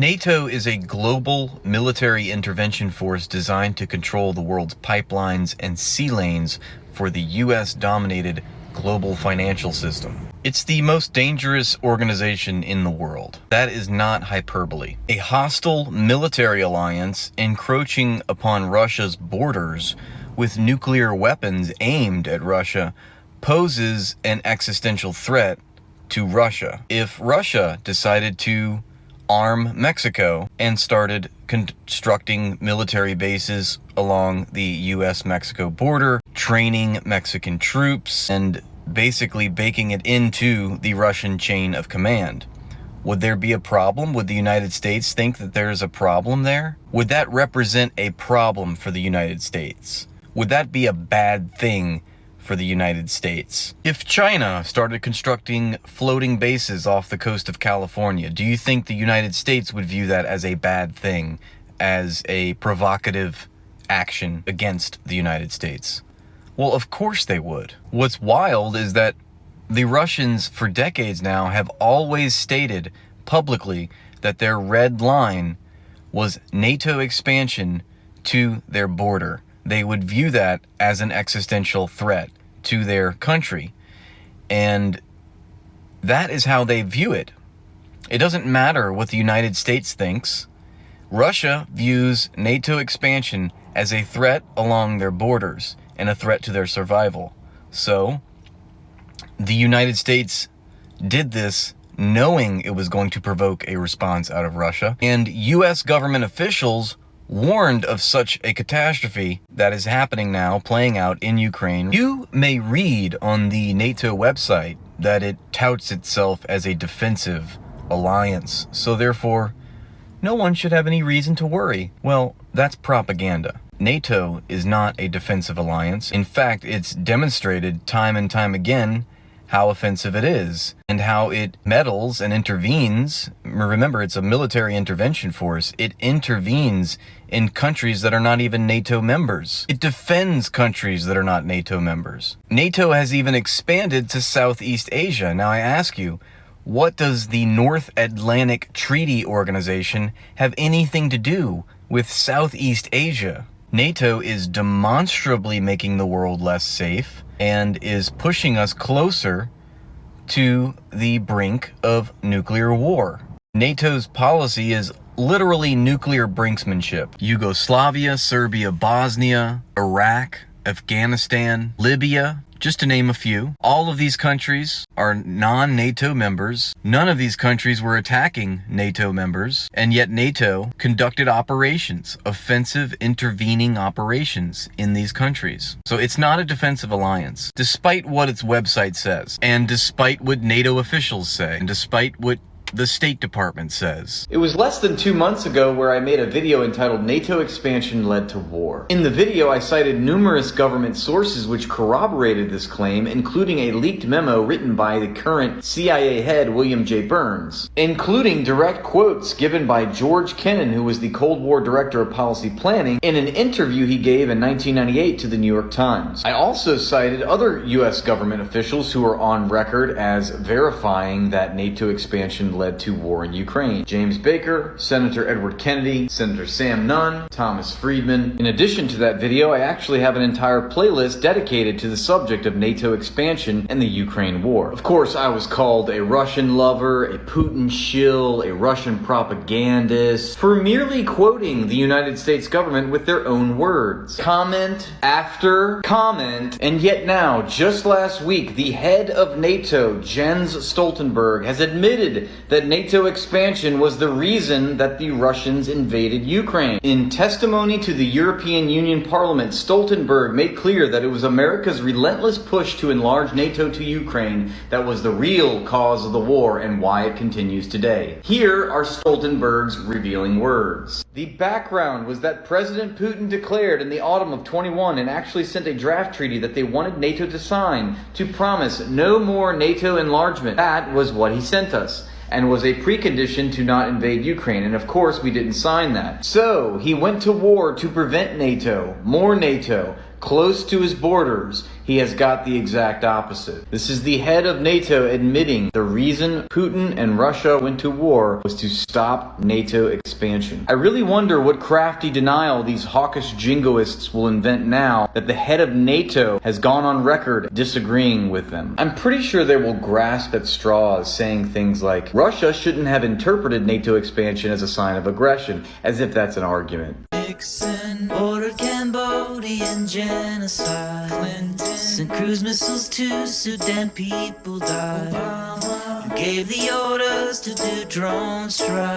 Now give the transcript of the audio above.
NATO is a global military intervention force designed to control the world's pipelines and sea lanes for the US-dominated global financial system. It's the most dangerous organization in the world. That is not hyperbole. A hostile military alliance encroaching upon Russia's borders with nuclear weapons aimed at Russia poses an existential threat to Russia. If Russia decided to arm Mexico and started constructing military bases along the US-Mexico border, training Mexican troops, and basically baking it into the Russian chain of command, would there be a problem? Would the United States think that there is a problem there? Would that represent a problem for the United States? Would that be a bad thing for the United States? If China started constructing floating bases off the coast of California, do you think the United States would view that as a bad thing, as a provocative action against the United States? Well, of course they would. What's wild is that the Russians, for decades now, have always stated publicly that their red line was NATO expansion to their border. They would view that as an existential threat to their country. And that is how they view it. It doesn't matter what the United States thinks. Russia views NATO expansion as a threat along their borders and a threat to their survival. So, the United States did this knowing it was going to provoke a response out of Russia, and US government officials warned of such a catastrophe that is happening now, playing out in Ukraine. You may read on the NATO website that it touts itself as a defensive alliance, so therefore, no one should have any reason to worry. Well, that's propaganda. NATO is not a defensive alliance. In fact, it's demonstrated time and time again how offensive it is and how it meddles and intervenes. Remember, it's a military intervention force. It intervenes in countries that are not even NATO members. It defends countries that are not NATO members. NATO has even expanded to Southeast Asia. Now I ask you, what does the North Atlantic Treaty Organization have anything to do with Southeast Asia? NATO is demonstrably making the world less safe and is pushing us closer to the brink of nuclear war. NATO's policy is literally nuclear brinksmanship. Yugoslavia, Serbia, Bosnia, Iraq, Afghanistan, Libya, just to name a few. All of these countries are non-NATO members. None of these countries were attacking NATO members, and yet NATO conducted operations, offensive intervening operations in these countries. So it's not a defensive alliance, despite what its website says, and despite what NATO officials say, and despite what the State Department says. It was less than 2 months ago where I made a video entitled NATO Expansion Led to War. In the video, I cited numerous government sources which corroborated this claim, including a leaked memo written by the current CIA head William J. Burns, including direct quotes given by George Kennan, who was the Cold War Director of Policy Planning, in an interview he gave in 1998 to the New York Times. I also cited other U.S. government officials who are on record as verifying that NATO expansion led to war in Ukraine. James Baker, Senator Edward Kennedy, Senator Sam Nunn, Thomas Friedman. In addition to that video, I actually have an entire playlist dedicated to the subject of NATO expansion and the Ukraine war. Of course, I was called a Russian lover, a Putin shill, a Russian propagandist, for merely quoting the United States government with their own words. Comment after comment, and yet now, just last week, the head of NATO, Jens Stoltenberg, has admitted that NATO expansion was the reason that the Russians invaded Ukraine. In testimony to the European Union Parliament, Stoltenberg made clear that it was America's relentless push to enlarge NATO to Ukraine that was the real cause of the war and why it continues today. Here are Stoltenberg's revealing words. The background was that President Putin declared in the autumn of 21 and actually sent a draft treaty that they wanted NATO to sign to promise no more NATO enlargement. That was what he sent us, and was a precondition to not invade Ukraine, and of course we didn't sign that. So, he went to war to prevent NATO, more NATO, close to his borders, he has got the exact opposite. This is the head of NATO admitting the reason Putin and Russia went to war was to stop NATO expansion. I really wonder what crafty denial these hawkish jingoists will invent now that the head of NATO has gone on record disagreeing with them. I'm pretty sure they will grasp at straws, saying things like, Russia shouldn't have interpreted NATO expansion as a sign of aggression, as if that's an argument. Nixon ordered Cambodian genocide. Clinton sent cruise missiles to Sudan, people died. Obama gave the orders to do drone strikes.